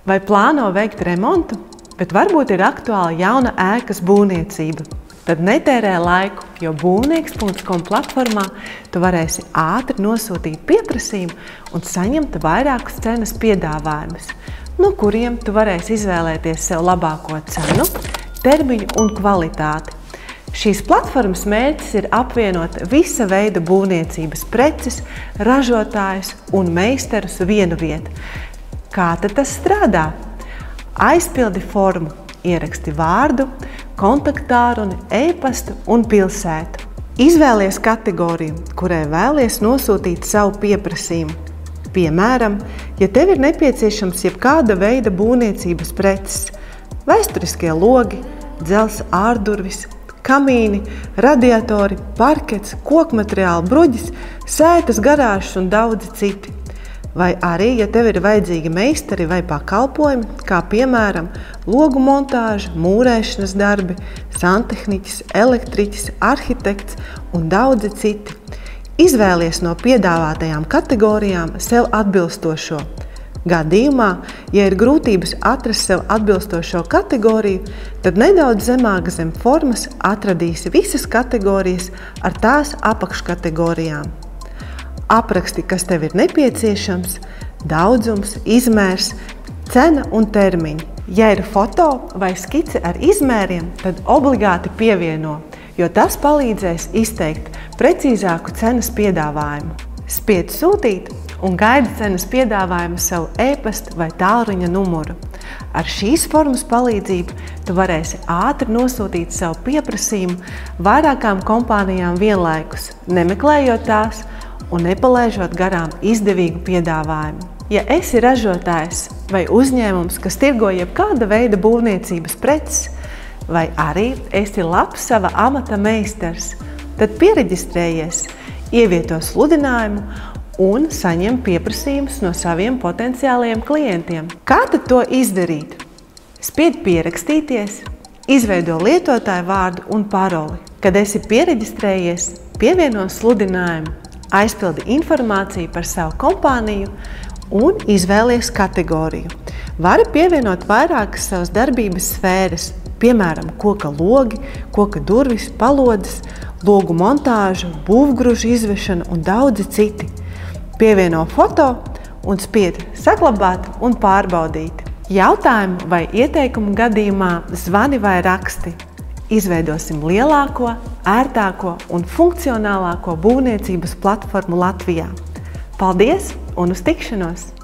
Vai plāno veikt remontu, bet varbūt ir aktuāla jauna ēkas būvniecība? Tad netērē laiku, jo būvnieks.com platformā tu varēsi ātri nosūtīt pieprasījumu un saņemt vairākus cenas piedāvājumus, no kuriem tu varēsi izvēlēties sev labāko cenu, termiņu un kvalitāti. Šīs platformas mērķis ir apvienot visa veida būvniecības preces, ražotājus un meistarus vienu vietu. Kā tad tas strādā? Aizpildi formu, ieraksti vārdu, kontaktāruni, e-pastu un pilsētu. Izvēlies kategoriju, kurai vēlies nosūtīt savu pieprasījumu. Piemēram, ja tev ir nepieciešams jebkāda veida būvniecības preces, vēsturiskie logi, dzelzs ārdurvis, kamīni, radiatori, parkets, kokmateriāli, bruģis, sētas, garāžas un daudzi citi. Vai arī, ja tev ir vajadzīgi meistari vai pakalpojumi, kā piemēram logu montāža, mūrēšanas darbi, santehniķis, elektriķis, arhitekts un daudzi citi. Izvēlies no piedāvātajām kategorijām sev atbilstošo. Gadījumā, ja ir grūtības atrast sev atbilstošo kategoriju, tad nedaudz zemāk zem formas atradīsi visas kategorijas ar tās apakškategorijām. Apraksti, kas tev ir nepieciešams, daudzums, izmērs, cena un termiņi. Ja ir foto vai skice ar izmēriem, tad obligāti pievieno, jo tas palīdzēs izteikt precīzāku cenas piedāvājumu. Spiedz sūtīt un gaidi cenas piedāvājumu savu e-pasta vai tālruņa numuru. Ar šīs formas palīdzību tu varēsi ātri nosūtīt savu pieprasījumu vairākām kompānijām vienlaikus, nemeklējot tās un nepalaižot garām izdevīgu piedāvājumu. Ja esi ražotājs vai uzņēmums, kas tirgo jebkāda veida būvniecības preces, vai arī esi labs sava amata meistars, tad piereģistrējies, ievieto sludinājumu un saņem pieprasījumus no saviem potenciālajiem klientiem. Kā tad to izdarīt? Spied pierakstīties, izveido lietotāju vārdu un paroli. Kad esi piereģistrējies, pievieno sludinājumu, aizpildi informāciju par savu kompāniju un izvēlies kategoriju. Vari pievienot vairākas savas darbības sfēras, piemēram, koka logi, koka durvis, palodes, logu montāžu, būvgružu izvešana un daudzi citi. Pievieno foto un spied saglabāt un pārbaudīt. Jautājumu vai ieteikumu gadījumā zvani vai raksti. Izveidosim lielāko, ērtāko un funkcionālāko būvniecības platformu Latvijā. Paldies un uz tikšanos!